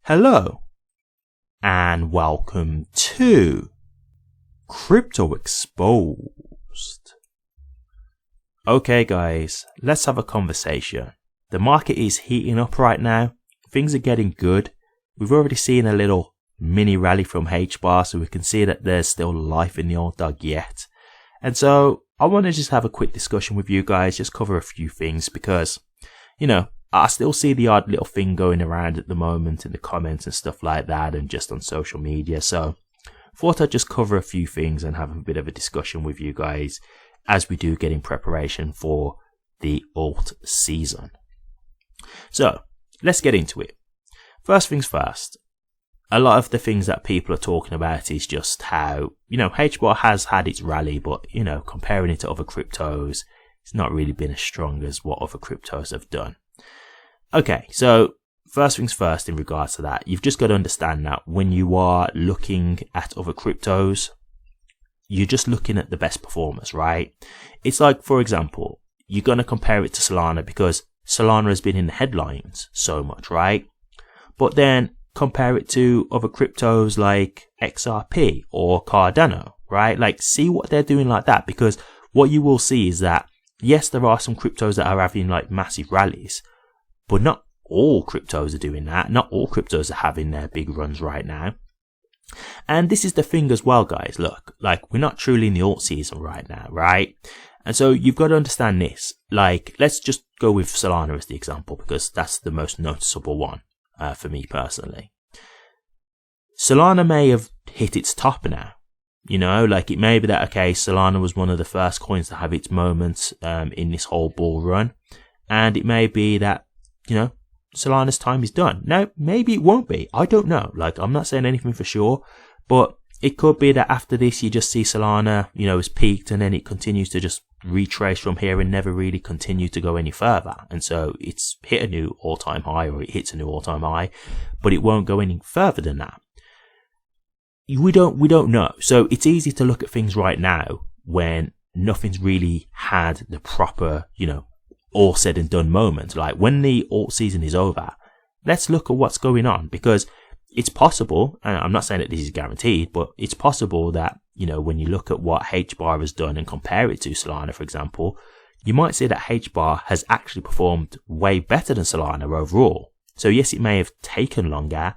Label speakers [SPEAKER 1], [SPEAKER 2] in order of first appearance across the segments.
[SPEAKER 1] Hello and welcome to Crypto Exposed. Okay guys, let's have a conversation. The market is heating up right now. Things are getting good. We've already seen a little mini rally from HBAR, so we can see that there's still life in the old dog yet. And so I want to just have a quick discussion with you guys, just cover a few things because, I still see the odd little thing going around at the moment in the comments and stuff like that and just on social media. So thought I'd just cover a few things and have a bit of a discussion with you guys as we do get in preparation for the alt season. So let's get into it. First things first, a lot of the things that people are talking about is just how, HBAR has had its rally, but, comparing it to other cryptos, it's not really been as strong as what other cryptos have done. Okay, so first things first in regards to that, you've just got to understand that when you are looking at other cryptos, you're just looking at the best performers, right? It's like, for example, you're going to compare it to Solana because Solana has been in the headlines so much, right? But then compare it to other cryptos like XRP or Cardano, right? Like, see what they're doing like that, because what you will see is that, yes, there are some cryptos that are having like massive rallies, but not all cryptos are doing that. Not all cryptos are having their big runs right now. And this is the thing as well, guys. Look, like, we're not truly in the alt season right now, right? And so you've got to understand this. Like, let's just go with Solana as the example, because that's the most noticeable one for me personally. Solana may have hit its top now. Like, it may be that, okay, Solana was one of the first coins to have its moments in this whole bull run. And it may be that, Solana's time is done. Now, maybe it won't be. I don't know. Like, I'm not saying anything for sure, but it could be that after this, you just see Solana, has peaked and then it continues to just retrace from here and never really continue to go any further. And so it's hit a new all-time high, or it hits a new all-time high, but it won't go any further than that. We don't know. So it's easy to look at things right now when nothing's really had the proper, all said and done moment. Like, when the alt season is over, let's look at what's going on, because it's possible, and I'm not saying that this is guaranteed, but it's possible that, when you look at what HBAR has done and compare it to Solana, for example, you might see that HBAR has actually performed way better than Solana overall. So yes, it may have taken longer,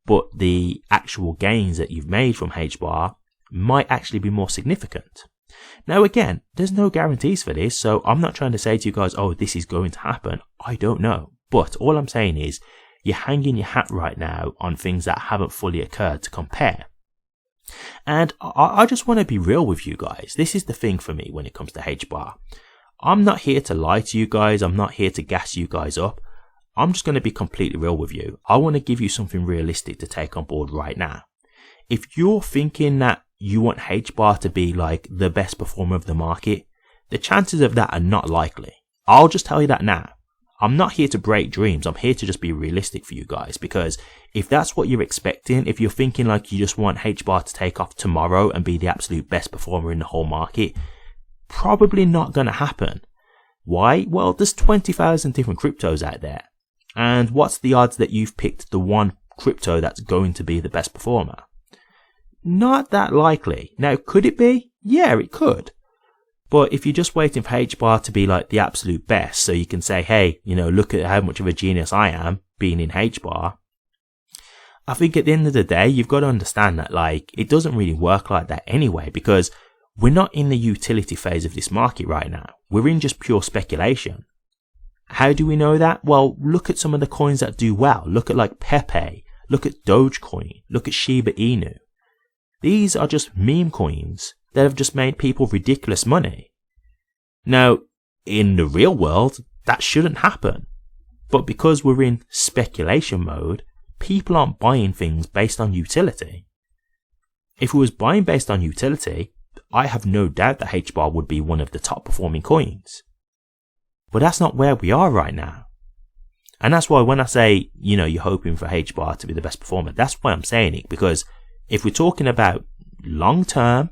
[SPEAKER 1] but the actual gains that you've made from HBAR might actually be more significant. Now, again, there's no guarantees for this, so I'm not trying to say to you guys, oh, this is going to happen. I don't know. But all I'm saying is, you're hanging your hat right now on things that haven't fully occurred to compare. And I just want to be real with you guys. This is the thing for me when it comes to HBAR. I'm not here to lie to you guys. I'm not here to gas you guys up. I'm just going to be completely real with you. I want to give you something realistic to take on board right now. If you're thinking that you want HBAR to be like the best performer of the market, the chances of that are not likely. I'll just tell you that now. I'm not here to break dreams. I'm here to just be realistic for you guys, because if that's what you're expecting, if you're thinking like you just want HBAR to take off tomorrow and be the absolute best performer in the whole market, probably not going to happen. Why? Well, there's 20,000 different cryptos out there. And what's the odds that you've picked the one crypto that's going to be the best performer? Not that likely. Now, could it be? Yeah, it could. But if you're just waiting for HBAR to be like the absolute best, so you can say, hey, look at how much of a genius I am being in HBAR, I think at the end of the day, you've got to understand that, like, it doesn't really work like that anyway, because we're not in the utility phase of this market right now. We're in just pure speculation. How do we know that? Well, look at some of the coins that do well. Look at like Pepe. Look at Dogecoin. Look at Shiba Inu. These are just meme coins that have just made people ridiculous money. Now, in the real world, that shouldn't happen. But because we're in speculation mode, people aren't buying things based on utility. If we was buying based on utility, I have no doubt that HBAR would be one of the top performing coins. But that's not where we are right now. And that's why when I say, you're hoping for HBAR to be the best performer, that's why I'm saying it, because if we're talking about long term,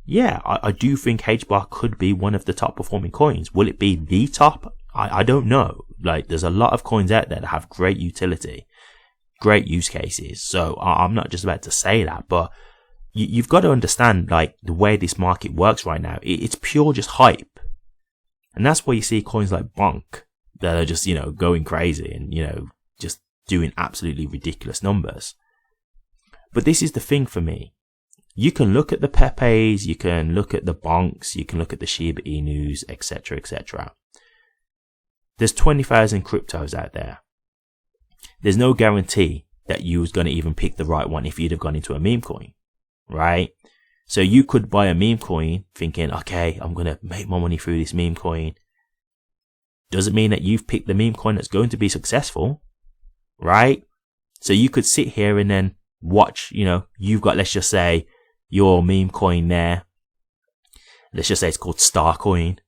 [SPEAKER 1] yeah, I do think HBAR could be one of the top performing coins. Will it be the top? I don't know. Like, there's a lot of coins out there that have great utility. great use cases. So I'm not just about to say that, but you've got to understand like the way this market works right now. It's pure just hype. And that's why you see coins like Bonk that are just, going crazy and, just doing absolutely ridiculous numbers. But this is the thing for me. You can look at the Pepes, you can look at the Bonks, you can look at the Shiba Inus, etc., etc. There's 20,000 cryptos out there. There's no guarantee that you was going to even pick the right one if you'd have gone into a meme coin, right? So you could buy a meme coin thinking, okay, I'm going to make my money through this meme coin. Doesn't mean that you've picked the meme coin that's going to be successful, right? So you could sit here and then watch, you've got, let's just say, your meme coin there. Let's just say it's called Star Coin.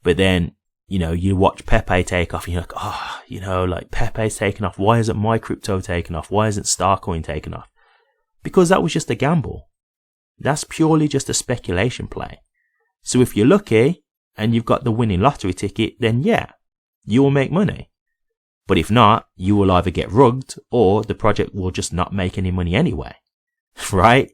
[SPEAKER 1] But then, you watch Pepe take off and you're like, like Pepe's taken off. Why isn't my crypto taken off? Why isn't Star Coin taken off? Because that was just a gamble. That's purely just a speculation play. So if you're lucky and you've got the winning lottery ticket, then yeah, you will make money. But if not, you will either get rugged or the project will just not make any money anyway. Right?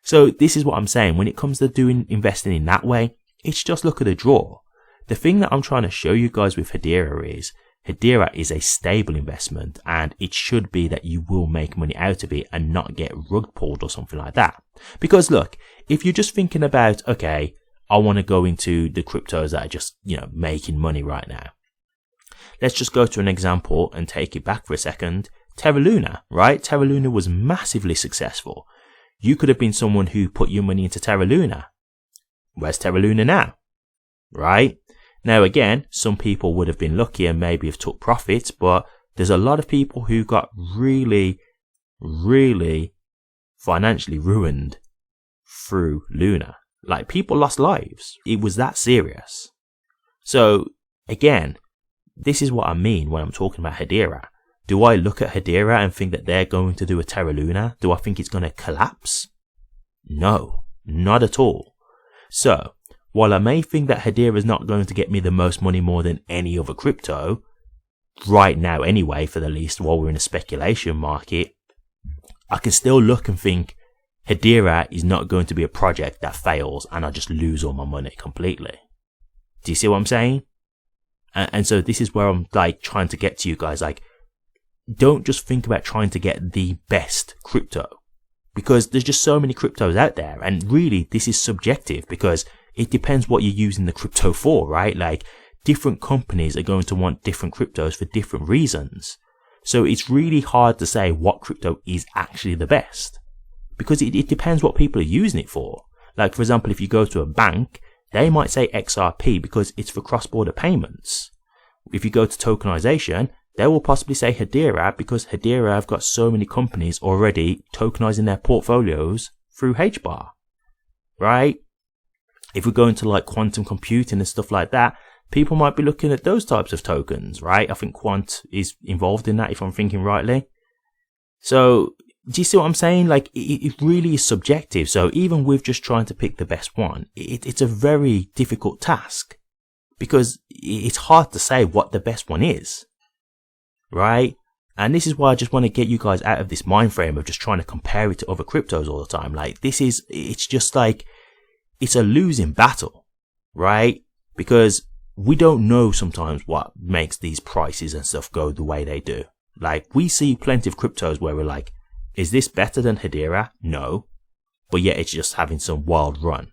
[SPEAKER 1] So this is what I'm saying. When it comes to investing in that way, it's just look at the draw. The thing that I'm trying to show you guys with Hedera is a stable investment, and it should be that you will make money out of it and not get rug pulled or something like that. Because look, if you're just thinking about, okay, I want to go into the cryptos that are just, making money right now. Let's just go to an example and take it back for a second. Terra Luna, right? Terra Luna was massively successful. You could have been someone who put your money into Terra Luna. Where's Terra Luna now? Right? Now again, some people would have been lucky and maybe have took profits, but there's a lot of people who got really, really financially ruined through Luna. Like, people lost lives. It was that serious. So again, this is what I mean when I'm talking about Hedera. Do I look at Hedera and think that they're going to do a Terra Luna? Do I think it's going to collapse? No, not at all. So, while I may think that Hedera is not going to get me the most money more than any other crypto, right now anyway, for the least, while we're in a speculation market, I can still look and think Hedera is not going to be a project that fails and I just lose all my money completely. Do you see what I'm saying? And so this is where I'm like trying to get to you guys, like, don't just think about trying to get the best crypto, because there's just so many cryptos out there, and really this is subjective because it depends what you're using the crypto for, right? Like, different companies are going to want different cryptos for different reasons. So it's really hard to say what crypto is actually the best, because it depends what people are using it for. Like, for example, if you go to a bank, they might say XRP because it's for cross-border payments. If you go to tokenization, they will possibly say Hedera because Hedera have got so many companies already tokenizing their portfolios through HBAR, right? If we go into like quantum computing and stuff like that, people might be looking at those types of tokens, right? I think Quant is involved in that, if I'm thinking rightly. So, do you see what I'm saying? Like, it really is subjective. So even with just trying to pick the best one, it's a very difficult task because it's hard to say what the best one is, right? And this is why I just want to get you guys out of this mind frame of just trying to compare it to other cryptos all the time. Like, it's just like, it's a losing battle, right? Because we don't know sometimes what makes these prices and stuff go the way they do. Like, we see plenty of cryptos where we're like, is this better than Hedera? No. But yet it's just having some wild run,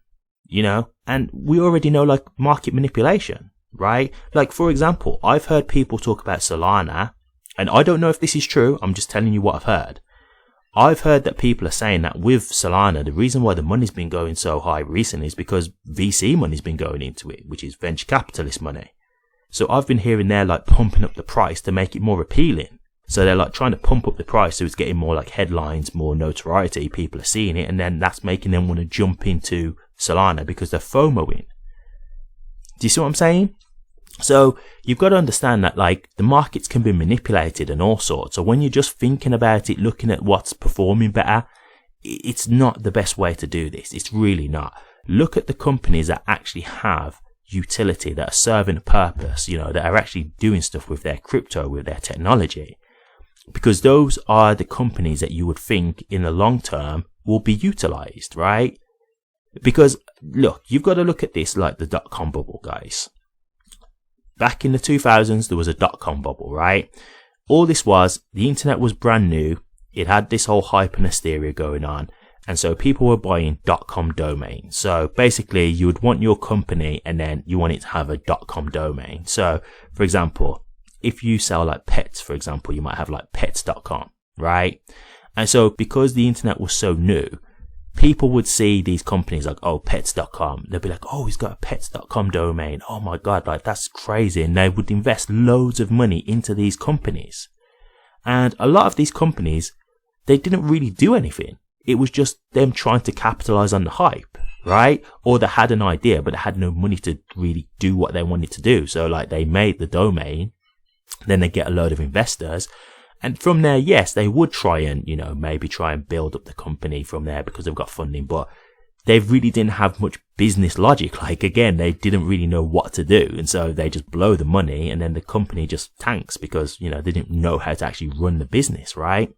[SPEAKER 1] And we already know, like, market manipulation, right? Like, for example, I've heard people talk about Solana, and I don't know if this is true. I'm just telling you what I've heard. I've heard that people are saying that with Solana, the reason why the money's been going so high recently is because VC money's been going into it, which is venture capitalist money. So I've been hearing they're like pumping up the price to make it more appealing. So they're like trying to pump up the price so it's getting more like headlines, more notoriety, people are seeing it, and then that's making them want to jump into Solana because they're FOMOing. Do you see what I'm saying? So you've got to understand that, like, the markets can be manipulated and all sorts. So when you're just thinking about it, looking at what's performing better, it's not the best way to do this. It's really not. Look at the companies that actually have utility, that are serving a purpose, that are actually doing stuff with their crypto, with their technology. because those are the companies that you would think in the long term will be utilized, right? Because look, you've got to look at this like the dot-com bubble, guys. Back in the 2000s, there was a dot-com bubble, right? All this was, the internet was brand new. It had this whole hype and hysteria going on. And so people were buying .com domains. So basically you would want your company and then you want it to have a .com domain. So for example, if you sell like pets, for example, you might have like pets.com, right? And so because the internet was so new, people would see these companies like, oh, pets.com. They'd be like, oh, he's got a pets.com domain. Oh my God, like that's crazy. And they would invest loads of money into these companies. And a lot of these companies, they didn't really do anything. It was just them trying to capitalize on the hype, right? Or they had an idea, but they had no money to really do what they wanted to do. So like they made the domain, then they get a load of investors. And from there, yes, they would try and, maybe try and build up the company from there because they've got funding, but they really didn't have much business logic. Like again, they didn't really know what to do. And so they just blow the money and then the company just tanks because, they didn't know how to actually run the business, right?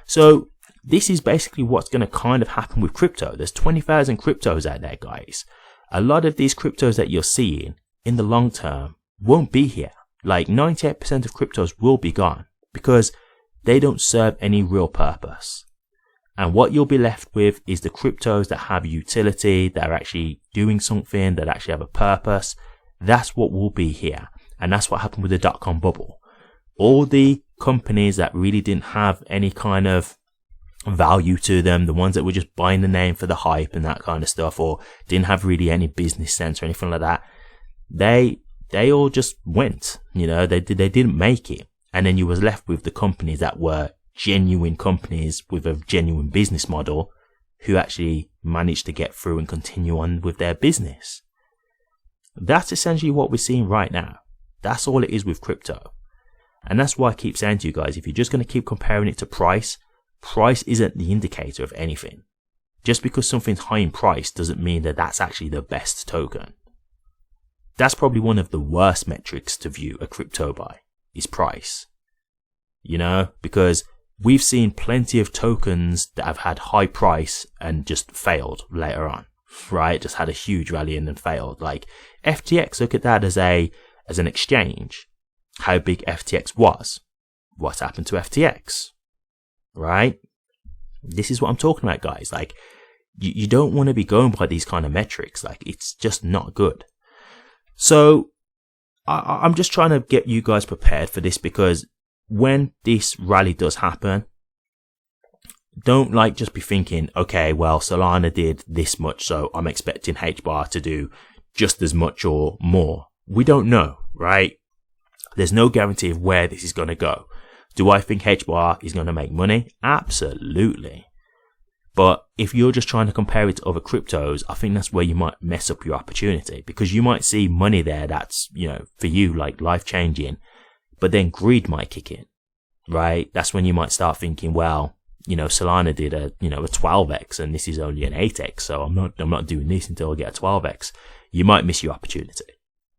[SPEAKER 1] So this is basically what's going to kind of happen with crypto. There's 20,000 cryptos out there, guys. A lot of these cryptos that you're seeing in the long term won't be here. Like 98% of cryptos will be gone because they don't serve any real purpose. And what you'll be left with is the cryptos that have utility, that are actually doing something, that actually have a purpose. That's what will be here. And that's what happened with the dot-com bubble. All the companies that really didn't have any kind of value to them, the ones that were just buying the name for the hype and that kind of stuff, or didn't have really any business sense or anything like that, they all just went, they didn't make it. And then you was left with the companies that were genuine companies with a genuine business model who actually managed to get through and continue on with their business. That's essentially what we're seeing right now. That's all it is with crypto. And that's why I keep saying to you guys, if you're just going to keep comparing it to price isn't the indicator of anything. Just because something's high in price doesn't mean that that's actually the best token. That's probably one of the worst metrics to view a crypto by, is price. Because we've seen plenty of tokens that have had high price and just failed later on, right? Just had a huge rally and then failed. Like FTX, look at that as an exchange. How big FTX was. What happened to FTX? Right? This is what I'm talking about, guys. Like, you don't want to be going by these kind of metrics. Like, it's just not good. So, I'm just trying to get you guys prepared for this, because when this rally does happen, don't just be thinking, okay, well, Solana did this much, so I'm expecting HBAR to do just as much or more. We don't know, right? There's no guarantee of where this is going to go. Do I think HBAR is going to make money? Absolutely. But if you're just trying to compare it to other cryptos, I think that's where you might mess up your opportunity, because you might see money there that's, for you, like life changing, but then greed might kick in, right? That's when you might start thinking, well, Solana did a 12x and this is only an 8x. So I'm not doing this until I get a 12x. You might miss your opportunity,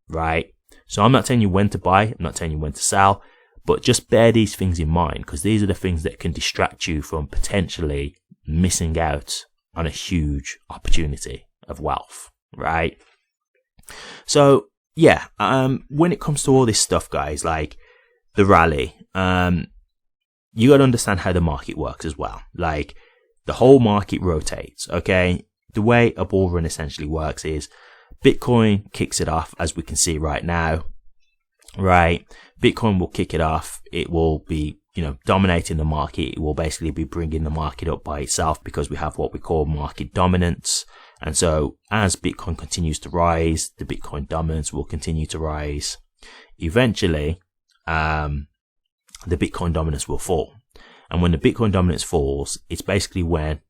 [SPEAKER 1] right? So I'm not telling you when to buy. I'm not telling you when to sell. But just bear these things in mind, because these are the things that can distract you from potentially missing out on a huge opportunity of wealth, right? So, yeah, when it comes to all this stuff, guys, like the rally, you got to understand how the market works as well. Like, the whole market rotates, okay? The way a bull run essentially works is Bitcoin kicks it off, as we can see right now, right? Bitcoin will kick it off. It will be, dominating the market. It will basically be bringing the market up by itself, because we have what we call market dominance. And so as Bitcoin continues to rise, the Bitcoin dominance will continue to rise. Eventually, the Bitcoin dominance will fall. And when the Bitcoin dominance falls, it's basically when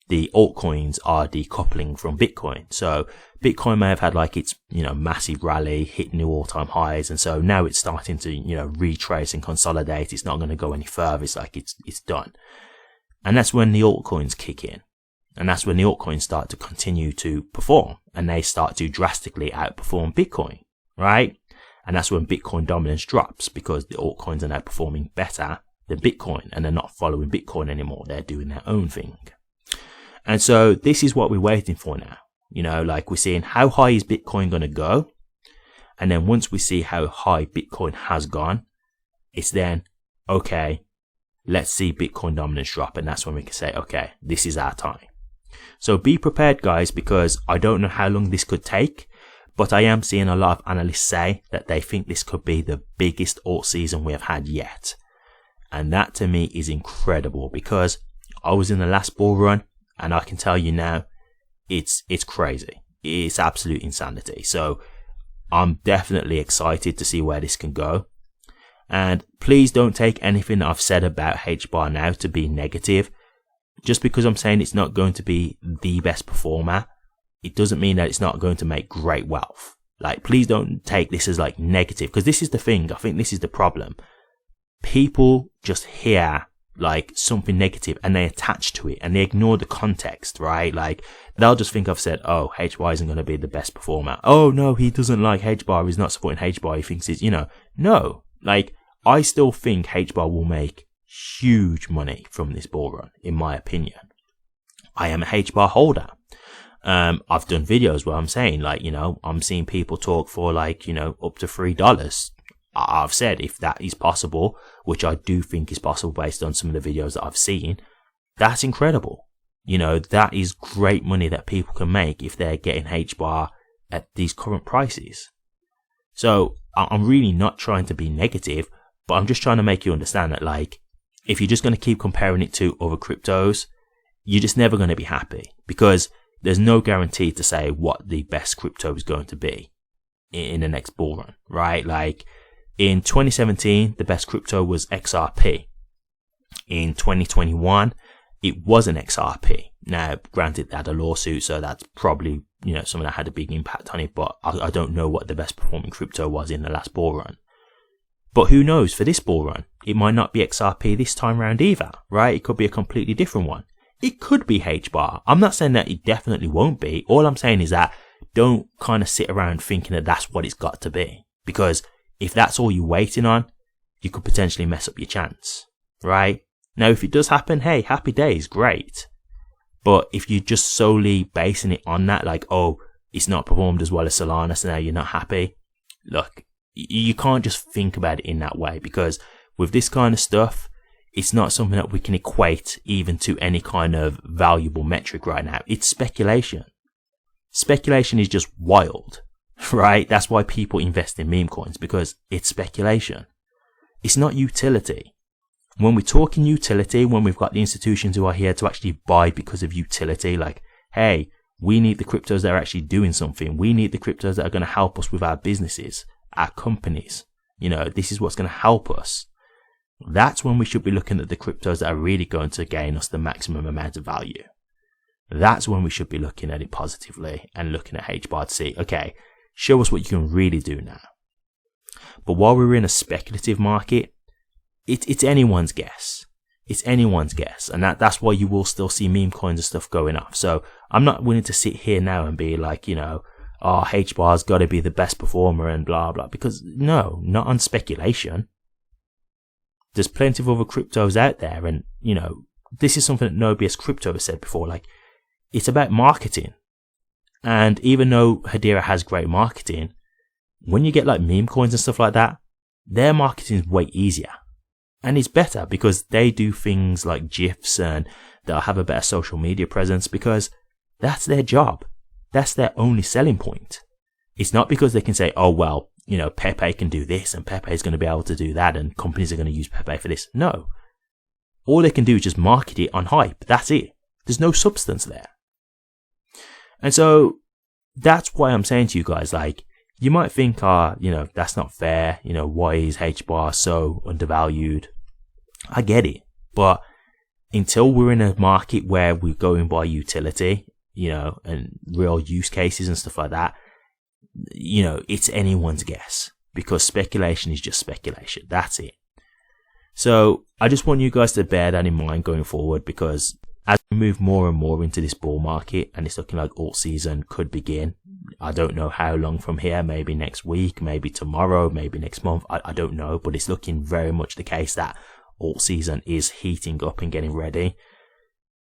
[SPEAKER 1] the altcoins are decoupling from Bitcoin. So Bitcoin may have had its, massive rally, hit new all-time highs. And so now it's starting to, retrace and consolidate. It's not going to go any further. It's done. And that's when the altcoins kick in. And that's when the altcoins start to continue to perform, and they start to drastically outperform Bitcoin, right? And that's when Bitcoin dominance drops, because the altcoins are now performing better than Bitcoin, and they're not following Bitcoin anymore. They're doing their own thing. And so this is what we're waiting for now. You know, like we're seeing how high is Bitcoin going to go. And then once we see how high Bitcoin has gone, it's then, okay, let's see Bitcoin dominance drop. And that's when we can say, okay, this is our time. So be prepared, guys, because I don't know how long this could take. But I am seeing a lot of analysts say that they think this could be the biggest alt season we have had yet. And that to me is incredible, because I was in the last bull run and I can tell you now, it's crazy. It's absolute insanity. So I'm definitely excited to see where this can go. And please don't take anything that I've said about HBAR now to be negative. Just because I'm saying it's not going to be the best performer, it doesn't mean that it's not going to make great wealth. Like, please don't take this as like negative, because this is the thing. I think this is the problem. People just hear like something negative and they attach to it and they ignore the context, right? Like, they'll just think I've said, oh, HBAR isn't going to be the best performer. Oh no, he doesn't like HBAR. He's not supporting HBAR. He thinks it's, no, like, I still think HBAR will make huge money from this bull run, in my opinion. I am a HBAR holder. I've done videos where I'm saying, like, I'm seeing people talk for like, up to $3. I've said if that is possible, which I do think is possible based on some of the videos that I've seen, that's incredible. That is great money that people can make if they're getting HBAR at these current prices. So I'm really not trying to be negative, but I'm just trying to make you understand that, like, if you're just going to keep comparing it to other cryptos, you're just never going to be happy, because there's no guarantee to say what the best crypto is going to be in the next bull run, right? Like, in 2017, the best crypto was XRP. In 2021, it wasn't XRP. Now, granted, they had a lawsuit, so that's probably, something that had a big impact on it, but I don't know what the best performing crypto was in the last bull run. But who knows, for this bull run, it might not be XRP this time round either, right? It could be a completely different one. It could be HBAR. I'm not saying that it definitely won't be. All I'm saying is that don't kind of sit around thinking that that's what it's got to be. Because if that's all you're waiting on, you could potentially mess up your chance, right? Now, if it does happen, hey, happy days, great. But if you're just solely basing it on that, like, oh, it's not performed as well as Solana, so now you're not happy. Look, you can't just think about it in that way, because with this kind of stuff, it's not something that we can equate even to any kind of valuable metric right now. It's speculation. Speculation is just wild, right? That's why people invest in meme coins, because it's speculation. It's not utility. When we're talking utility, when we've got the institutions who are here to actually buy because of utility, like, hey, we need the cryptos that are actually doing something. We need the cryptos that are going to help us with our businesses, our companies. This is what's going to help us. That's when we should be looking at the cryptos that are really going to gain us the maximum amount of value. That's when we should be looking at it positively and looking at HBAR to see, okay, show us what you can really do now. But while we're in a speculative market, it's anyone's guess. It's anyone's guess. And that's why you will still see meme coins and stuff going up. So I'm not willing to sit here now and be like, oh, HBAR's got to be the best performer and blah, blah. Because no, not on speculation. There's plenty of other cryptos out there, and this is something that no BS Crypto has said before. Like, it's about marketing, and even though Hedera has great marketing, when you get like meme coins and stuff like that, their marketing is way easier, and it's better because they do things like GIFs and they'll have a better social media presence, because that's their job. That's their only selling point. It's not because they can say, oh well, Pepe can do this and Pepe is going to be able to do that and companies are going to use Pepe for this. No. All they can do is just market it on hype. That's it. There's no substance there. And so that's why I'm saying to you guys, like, you might think, that's not fair. Why is HBAR so undervalued? I get it. But until we're in a market where we're going by utility, and real use cases and stuff like that, it's anyone's guess, because speculation is just speculation. That's it. So I just want you guys to bear that in mind going forward, because as we move more and more into this bull market and it's looking like alt season could begin, I don't know how long from here, maybe next week, maybe tomorrow, maybe next month, I don't know, but it's looking very much the case that alt season is heating up and getting ready.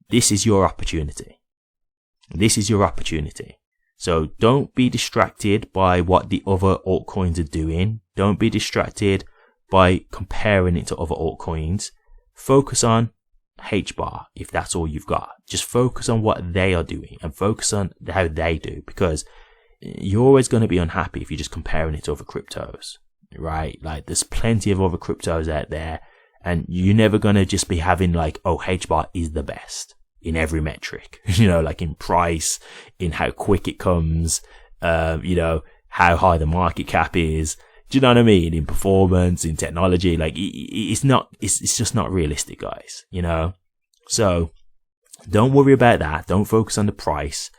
[SPEAKER 1] This is your opportunity. This is your opportunity. So don't be distracted by what the other altcoins are doing. Don't be distracted by comparing it to other altcoins. Focus on HBAR if that's all you've got. Just focus on what they are doing and focus on how they do, because you're always going to be unhappy if you're just comparing it to other cryptos, right? Like there's plenty of other cryptos out there and you're never going to just be having like, oh, HBAR is the best in every metric, like in price, in how quick it comes, how high the market cap is. Do you know what I mean? In performance, in technology, like it's just not realistic, guys, So don't worry about that. Don't focus on the price.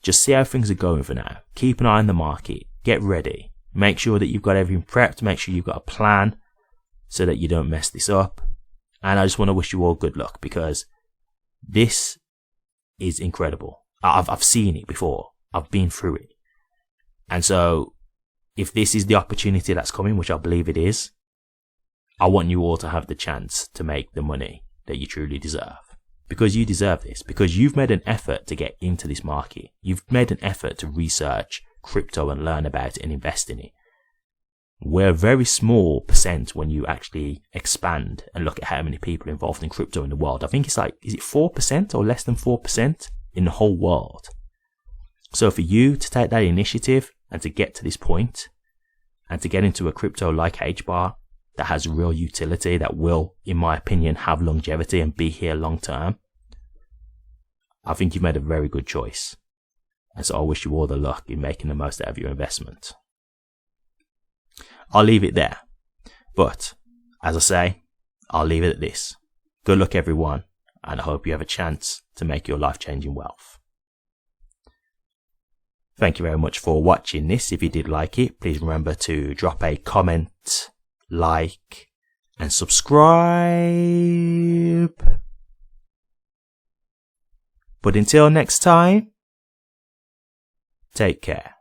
[SPEAKER 1] Just see how things are going for now. Keep an eye on the market. Get ready. Make sure that you've got everything prepped. Make sure you've got a plan so that you don't mess this up. And I just want to wish you all good luck, because this is incredible. I've seen it before. I've been through it. And so if this is the opportunity that's coming, which I believe it is, I want you all to have the chance to make the money that you truly deserve. Because you deserve this. Because you've made an effort to get into this market. You've made an effort to research crypto and learn about it and invest in it. We're a very small percent when you actually expand and look at how many people are involved in crypto in the world. I think it's like, is it 4% or less than 4% in the whole world? So for you to take that initiative and to get to this point and to get into a crypto like HBAR that has real utility, that will, in my opinion, have longevity and be here long term, I think you've made a very good choice. And so I wish you all the luck in making the most out of your investment. I'll leave it there. But, as I say, I'll leave it at this. Good luck, everyone, and I hope you have a chance to make your life-changing wealth. Thank you very much for watching this. If you did like it, please remember to drop a comment, like, and subscribe. But until next time, take care.